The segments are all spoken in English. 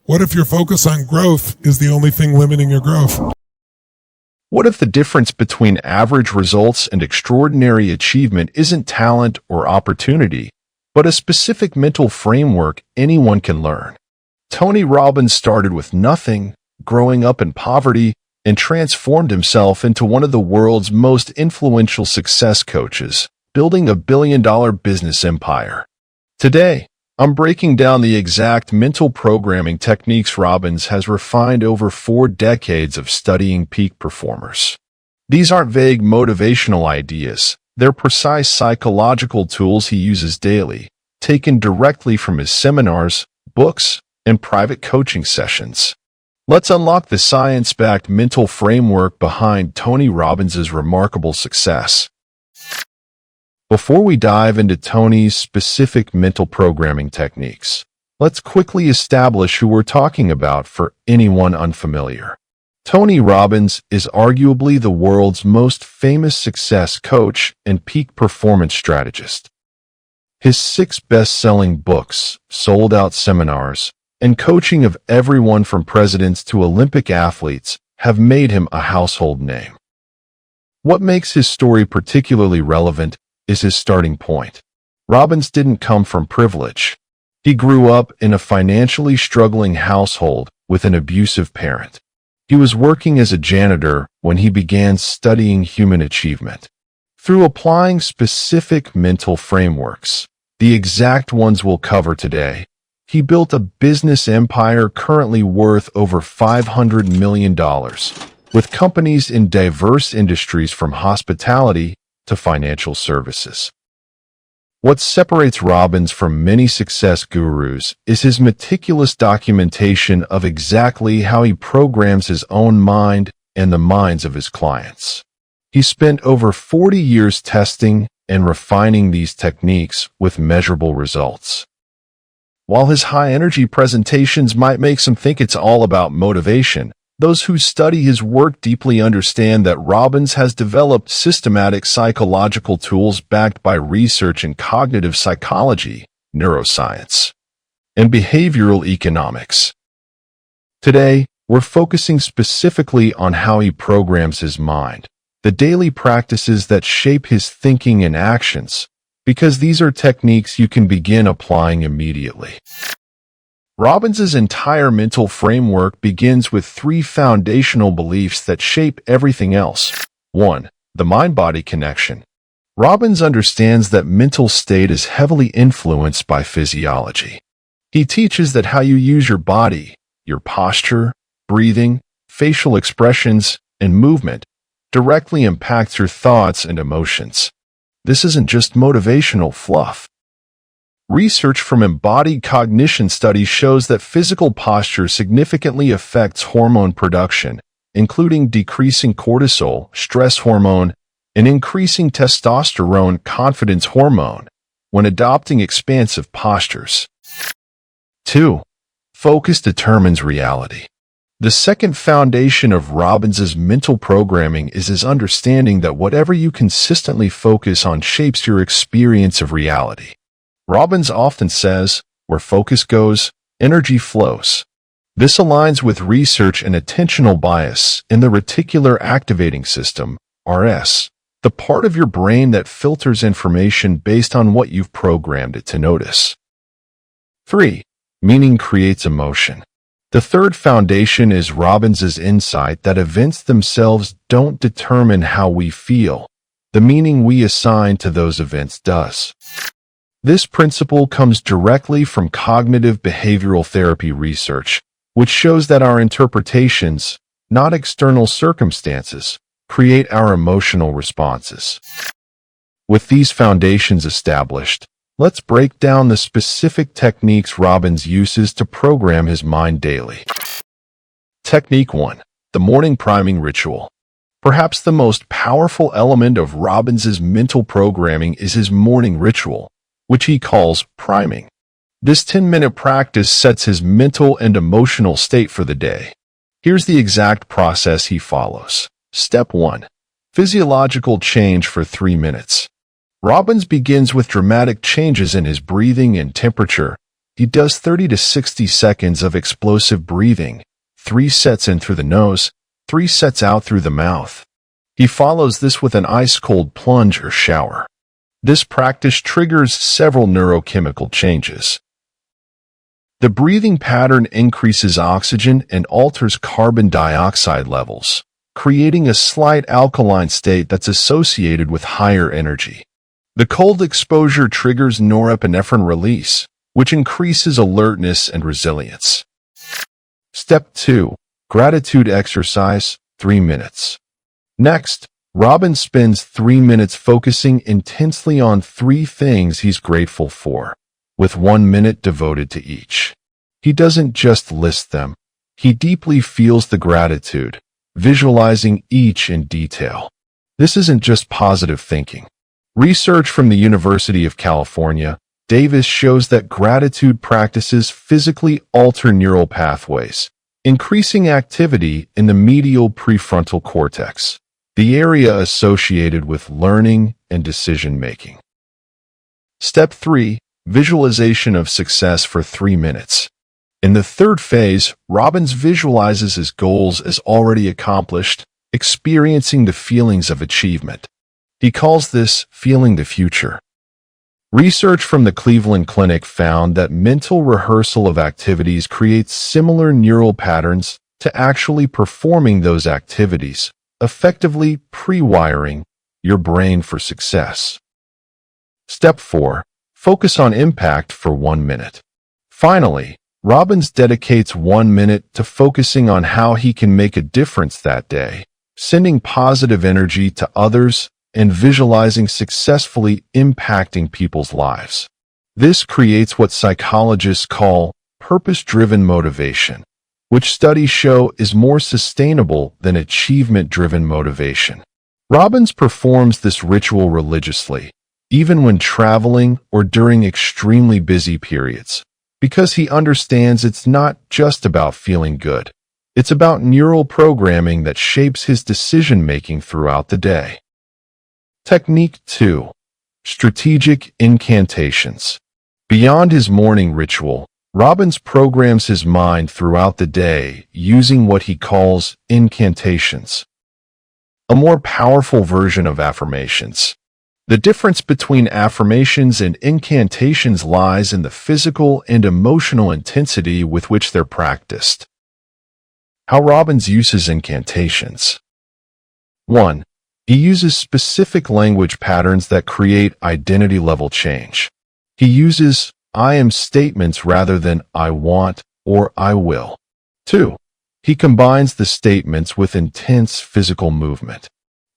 What if your focus on growth is the only thing limiting your growth? What if the difference between average results and extraordinary achievement isn't talent or opportunity, but a specific mental framework anyone can learn? Tony Robbins started with nothing, growing up in poverty, and transformed himself into one of the world's most influential success coaches, building a billion-dollar business empire. Today, I'm breaking down the exact mental programming techniques Robbins has refined over 4 decades of studying peak performers. These aren't vague motivational ideas. They're precise psychological tools he uses daily, taken directly from his seminars, books, and private coaching sessions. Let's unlock the science-backed mental framework behind Tony Robbins' remarkable success. Before we dive into Tony's specific mental programming techniques, let's quickly establish who we're talking about for anyone unfamiliar. Tony Robbins is arguably the world's most famous success coach and peak performance strategist. His 6 best-selling books, sold-out seminars, and coaching of everyone from presidents to Olympic athletes have made him a household name. What makes his story particularly relevant is his starting point. Robbins didn't come from privilege. He grew up in a financially struggling household with an abusive parent. He was working as a janitor when he began studying human achievement. Through applying specific mental frameworks, the exact ones we'll cover today, he built a business empire currently worth over $500 million, with companies in diverse industries from hospitality to financial services. What separates Robbins from many success gurus is his meticulous documentation of exactly how he programs his own mind and the minds of his clients. He spent over 40 years testing and refining these techniques with measurable results. While his high-energy presentations might make some think it's all about motivation, those who study his work deeply understand that Robbins has developed systematic psychological tools backed by research in cognitive psychology, neuroscience, and behavioral economics. Today, we're focusing specifically on how he programs his mind, the daily practices that shape his thinking and actions, because these are techniques you can begin applying immediately. Robbins' entire mental framework begins with 3 foundational beliefs that shape everything else. 1. The mind-body connection. Robbins understands that mental state is heavily influenced by physiology. He teaches that how you use your body, your posture, breathing, facial expressions, and movement directly impacts your thoughts and emotions. This isn't just motivational fluff. Research from embodied cognition studies shows that physical posture significantly affects hormone production, including decreasing cortisol, stress hormone, and increasing testosterone, confidence hormone, when adopting expansive postures. 2. Focus determines reality. The second foundation of Robbins' mental programming is his understanding that whatever you consistently focus on shapes your experience of reality. Robbins often says, where focus goes, energy flows. This aligns with research and attentional bias in the reticular activating system, RS, the part of your brain that filters information based on what you've programmed it to notice. 3. Meaning creates emotion. The third foundation is Robbins' insight that events themselves don't determine how we feel. The meaning we assign to those events does. This principle comes directly from cognitive behavioral therapy research, which shows that our interpretations, not external circumstances, create our emotional responses. With these foundations established, let's break down the specific techniques Robbins uses to program his mind daily. Technique 1. The morning priming ritual. Perhaps the most powerful element of Robbins' mental programming is his morning ritual, which he calls priming. This 10-minute practice sets his mental and emotional state for the day. Here's the exact process he follows. Step 1. Physiological change for 3 minutes. Robbins begins with dramatic changes in his breathing and temperature, He does 30 to 60 seconds of explosive breathing, 3 sets in through the nose, 3 sets out through the mouth. He follows this with an ice-cold plunge or shower. This practice triggers several neurochemical changes. The breathing pattern increases oxygen and alters carbon dioxide levels, creating a slight alkaline state that's associated with higher energy. The cold exposure triggers norepinephrine release, which increases alertness and resilience. Step 2. Gratitude exercise, 3 minutes. Next, Robbins spends 3 minutes focusing intensely on 3 things he's grateful for, with 1 minute devoted to each. He doesn't just list them. He deeply feels the gratitude, visualizing each in detail. This isn't just positive thinking. Research from the University of California, Davis shows that gratitude practices physically alter neural pathways, increasing activity in the medial prefrontal cortex, the area associated with learning and decision-making. Step 3. Visualization of success for 3 minutes. In the third phase, Robbins visualizes his goals as already accomplished, experiencing the feelings of achievement. He calls this feeling the future. Research from the Cleveland Clinic found that mental rehearsal of activities creates similar neural patterns to actually performing those activities, effectively pre-wiring your brain for success. Step 4. Focus on impact for 1 minute. Finally, Robbins dedicates 1 minute to focusing on how he can make a difference that day, sending positive energy to others and visualizing successfully impacting people's lives. This creates what psychologists call purpose-driven motivation, which studies show is more sustainable than achievement-driven motivation. Robbins performs this ritual religiously, even when traveling or during extremely busy periods, because he understands it's not just about feeling good. It's about neural programming that shapes his decision-making throughout the day. Technique 2. Strategic incantations. Beyond his morning ritual, Robbins programs his mind throughout the day using what he calls incantations, a more powerful version of affirmations. The difference between affirmations and incantations lies in the physical and emotional intensity with which they're practiced. How Robbins uses incantations. 1. He uses specific language patterns that create identity-level change. He uses I am statements rather than I want or I will. 2. He combines the statements with intense physical movement,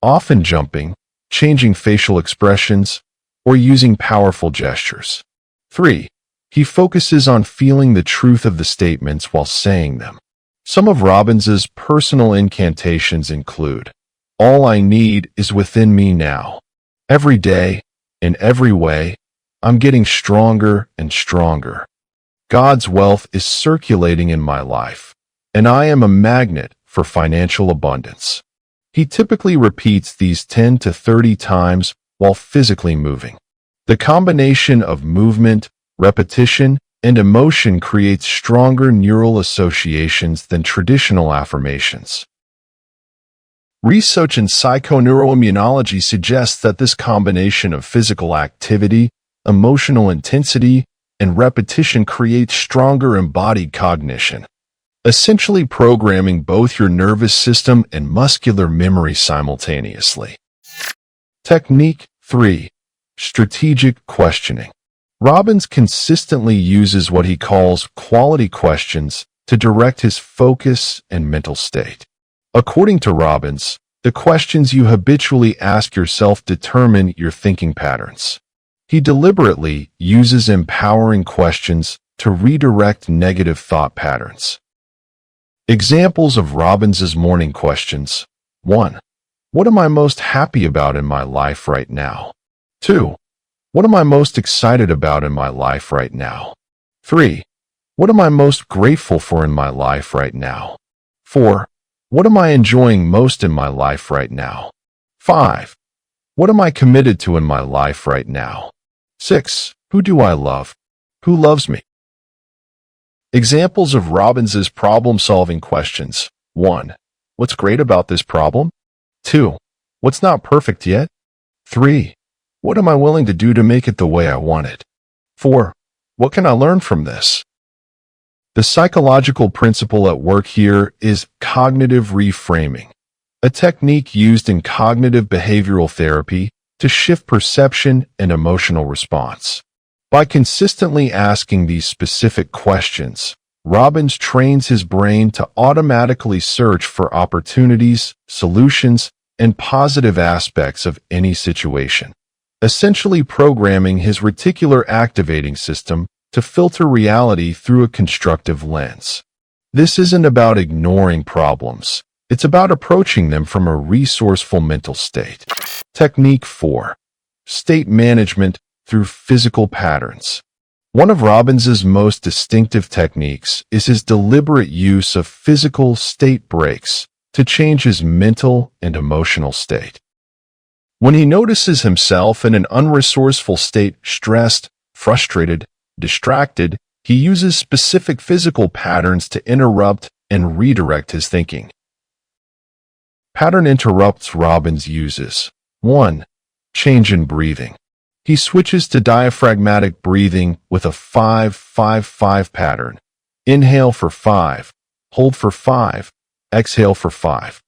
often jumping, changing facial expressions, or using powerful gestures. 3. He focuses on feeling the truth of the statements while saying them. Some of Robbins's personal incantations include, all I need is within me now. Every day, in every way, I'm getting stronger and stronger. God's wealth is circulating in my life, and I am a magnet for financial abundance. He typically repeats these 10 to 30 times while physically moving. The combination of movement, repetition, and emotion creates stronger neural associations than traditional affirmations. Research in psychoneuroimmunology suggests that this combination of physical activity, emotional intensity, and repetition creates stronger embodied cognition, essentially programming both your nervous system and muscular memory simultaneously. Technique 3. Strategic questioning. Robbins consistently uses what he calls quality questions to direct his focus and mental state. According to Robbins, the questions you habitually ask yourself determine your thinking patterns. He deliberately uses empowering questions to redirect negative thought patterns. Examples of Robbins's morning questions. 1. What am I most happy about in my life right now? 2. What am I most excited about in my life right now? 3. What am I most grateful for in my life right now? 4. What am I enjoying most in my life right now? 5. What am I committed to in my life right now? 6. Who do I love? Who loves me? Examples of Robbins's problem-solving questions. 1. What's great about this problem? 2. What's not perfect yet? 3. What am I willing to do to make it the way I want it? 4. What can I learn from this? The psychological principle at work here is cognitive reframing, a technique used in cognitive behavioral therapy to shift perception and emotional response. By consistently asking these specific questions, Robbins trains his brain to automatically search for opportunities, solutions, and positive aspects of any situation, essentially programming his reticular activating system to filter reality through a constructive lens. This isn't about ignoring problems. It's about approaching them from a resourceful mental state. Technique 4. State management through physical patterns. One of Robbins's most distinctive techniques is his deliberate use of physical state breaks to change his mental and emotional state. When he notices himself in an unresourceful state, stressed, frustrated, distracted, he uses specific physical patterns to interrupt and redirect his thinking. Pattern interrupts Robbins uses. 1. Change in breathing. He switches to diaphragmatic breathing with a 5-5-5 pattern. Inhale for 5, hold for 5, exhale for 5.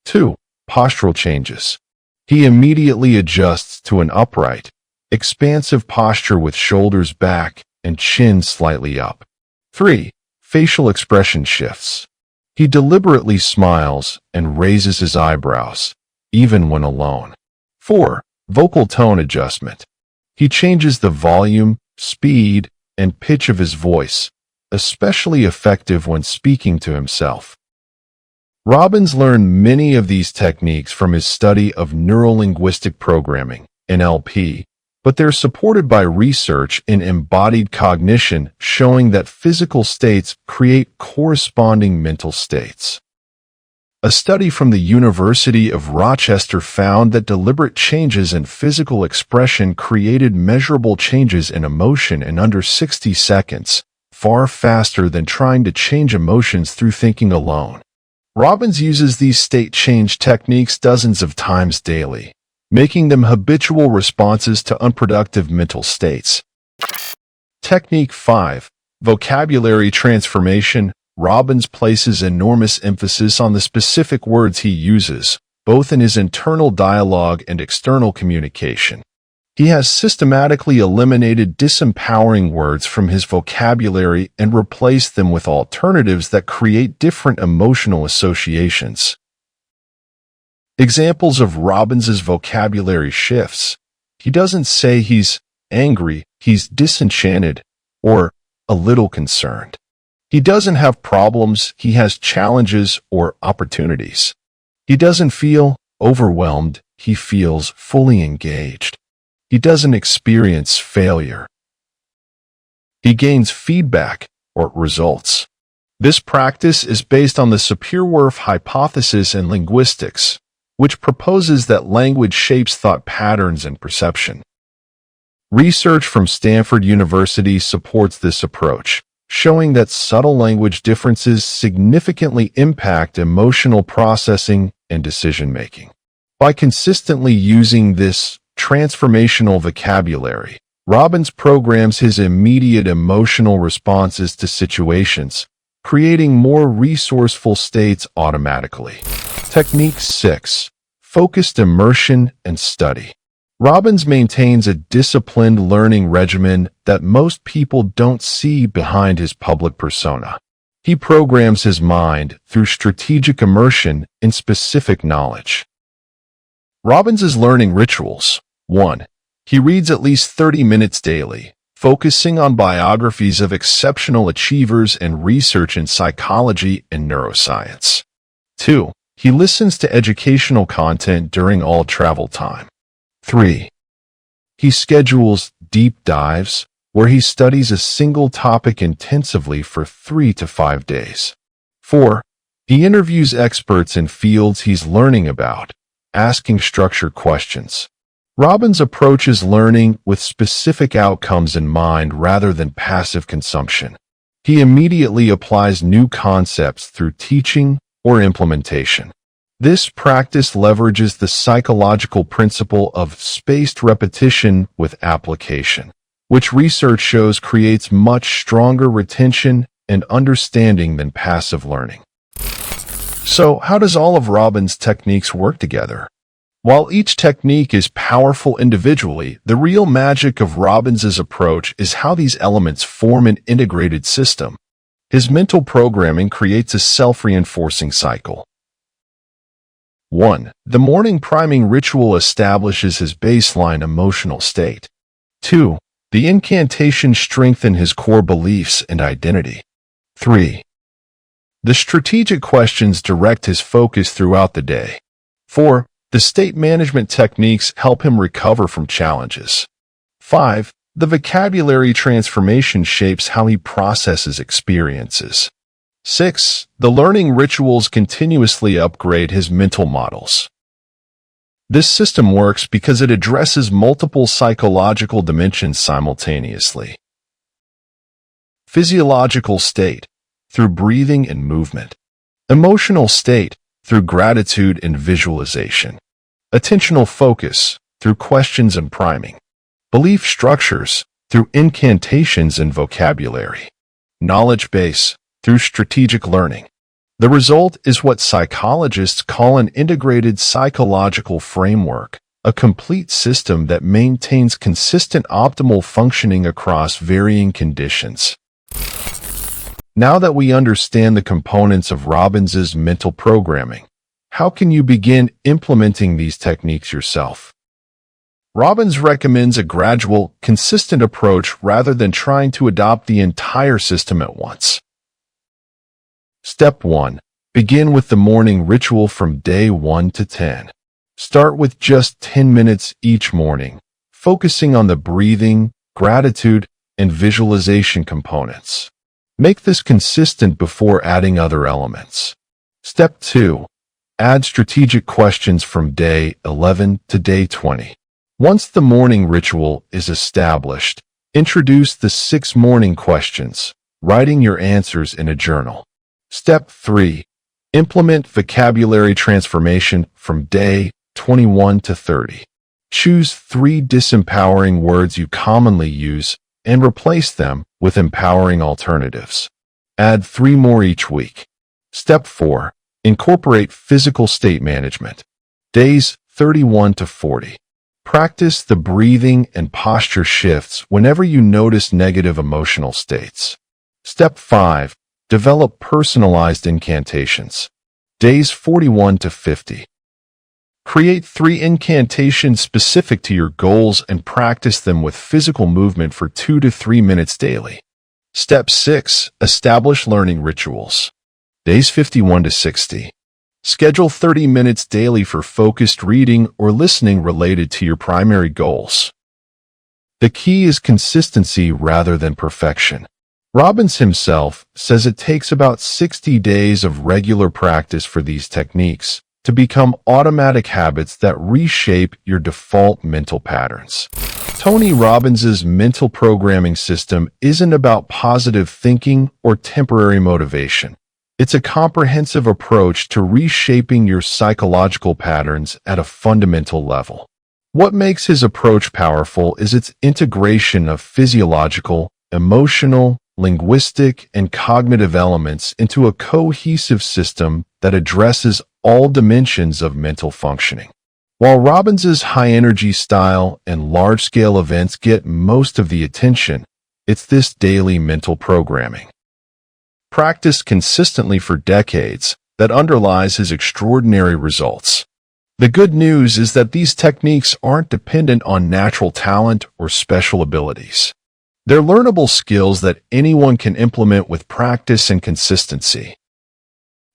2. Postural changes. He immediately adjusts to an upright, expansive posture with shoulders back and chin slightly up. 3. Facial expression shifts. He deliberately smiles and raises his eyebrows, even when alone. 4. Vocal tone adjustment. He changes the volume, speed, and pitch of his voice, especially effective when speaking to himself. Robbins learned many of these techniques from his study of neuro-linguistic programming, NLP, but they're supported by research in embodied cognition showing that physical states create corresponding mental states. A study from the University of Rochester found that deliberate changes in physical expression created measurable changes in emotion in under 60 seconds, far faster than trying to change emotions through thinking alone. Robbins uses these state change techniques dozens of times daily, making them habitual responses to unproductive mental states. Technique 5. Vocabulary transformation. Robbins places enormous emphasis on the specific words he uses, both in his internal dialogue and external communication. He has systematically eliminated disempowering words from his vocabulary and replaced them with alternatives that create different emotional associations. Examples of Robbins's vocabulary shifts. He doesn't say he's angry, he's disenchanted, or a little concerned. He doesn't have problems, he has challenges or opportunities. He doesn't feel overwhelmed, he feels fully engaged. He doesn't experience failure. He gains feedback or results. This practice is based on the Sapir-Whorf hypothesis in linguistics, which proposes that language shapes thought patterns and perception. Research from Stanford University supports this approach, showing that subtle language differences significantly impact emotional processing and decision-making. By consistently using this transformational vocabulary, Robbins programs his immediate emotional responses to situations, creating more resourceful states automatically. Technique 6. Focused immersion and study. Robbins maintains a disciplined learning regimen that most people don't see behind his public persona. He programs his mind through strategic immersion in specific knowledge. Robbins's learning rituals. 1. He reads at least 30 minutes daily, focusing on biographies of exceptional achievers and research in psychology and neuroscience. 2. He listens to educational content during all travel time. 3. He schedules deep dives where he studies a single topic intensively for 3 to 5 days. 4. He interviews experts in fields he's learning about, asking structured questions. Robbins approaches learning with specific outcomes in mind rather than passive consumption. He immediately applies new concepts through teaching or implementation. This practice leverages the psychological principle of spaced repetition with application, which research shows creates much stronger retention and understanding than passive learning. So, how does all of Robbins' techniques work together? While each technique is powerful individually, the real magic of Robbins' approach is how these elements form an integrated system. His mental programming creates a self-reinforcing cycle. 1. The morning priming ritual establishes his baseline emotional state. 2. The incantations strengthen his core beliefs and identity. 3. The strategic questions direct his focus throughout the day. 4. The state management techniques help him recover from challenges. 5. The vocabulary transformation shapes how he processes experiences. 6. The learning rituals continuously upgrade his mental models. This system works because it addresses multiple psychological dimensions simultaneously. Physiological state, through breathing and movement. Emotional state, through gratitude and visualization. Attentional focus, through questions and priming. Belief structures, through incantations and vocabulary. Knowledge base, through strategic learning. The result is what psychologists call an integrated psychological framework, a complete system that maintains consistent optimal functioning across varying conditions. Now that we understand the components of Robbins' mental programming, how can you begin implementing these techniques yourself? Robbins recommends a gradual, consistent approach rather than trying to adopt the entire system at once. Step 1. Begin with the morning ritual from day 1 to 10. Start with just 10 minutes each morning, focusing on the breathing, gratitude, and visualization components. Make this consistent before adding other elements. Step 2. Add strategic questions from day 11 to day 20. Once the morning ritual is established, introduce the 6 morning questions, writing your answers in a journal. Step 3. Implement vocabulary transformation from day 21 to 30. Choose 3 disempowering words you commonly use and replace them with empowering alternatives. Add 3 more each week. Step 4. Incorporate physical state management. Days 31 to 40. Practice the breathing and posture shifts whenever you notice negative emotional states. Step 5. Develop personalized incantations. Days 41 to 50. Create 3 incantations specific to your goals and practice them with physical movement for 2 to 3 minutes daily. Step 6. Establish learning rituals. Days 51 to 60. Schedule 30 minutes daily for focused reading or listening related to your primary goals. The key is consistency rather than perfection. Robbins himself says it takes about 60 days of regular practice for these techniques to become automatic habits that reshape your default mental patterns. Tony Robbins' mental programming system isn't about positive thinking or temporary motivation. It's a comprehensive approach to reshaping your psychological patterns at a fundamental level. What makes his approach powerful is its integration of physiological, emotional, linguistic, and cognitive elements into a cohesive system that addresses all dimensions of mental functioning. While Robbins' high-energy style and large-scale events get most of the attention, it's this daily mental programming, practiced consistently for decades, that underlies his extraordinary results. The good news is that these techniques aren't dependent on natural talent or special abilities. They're learnable skills that anyone can implement with practice and consistency.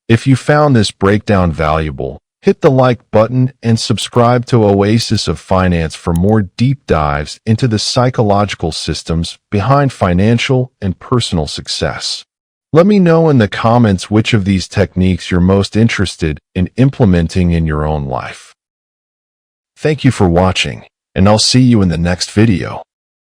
If you found this breakdown valuable, hit the like button and subscribe to Oasis of Finance for more deep dives into the psychological systems behind financial and personal success. Let me know in the comments which of these techniques you're most interested in implementing in your own life. Thank you for watching, and I'll see you in the next video.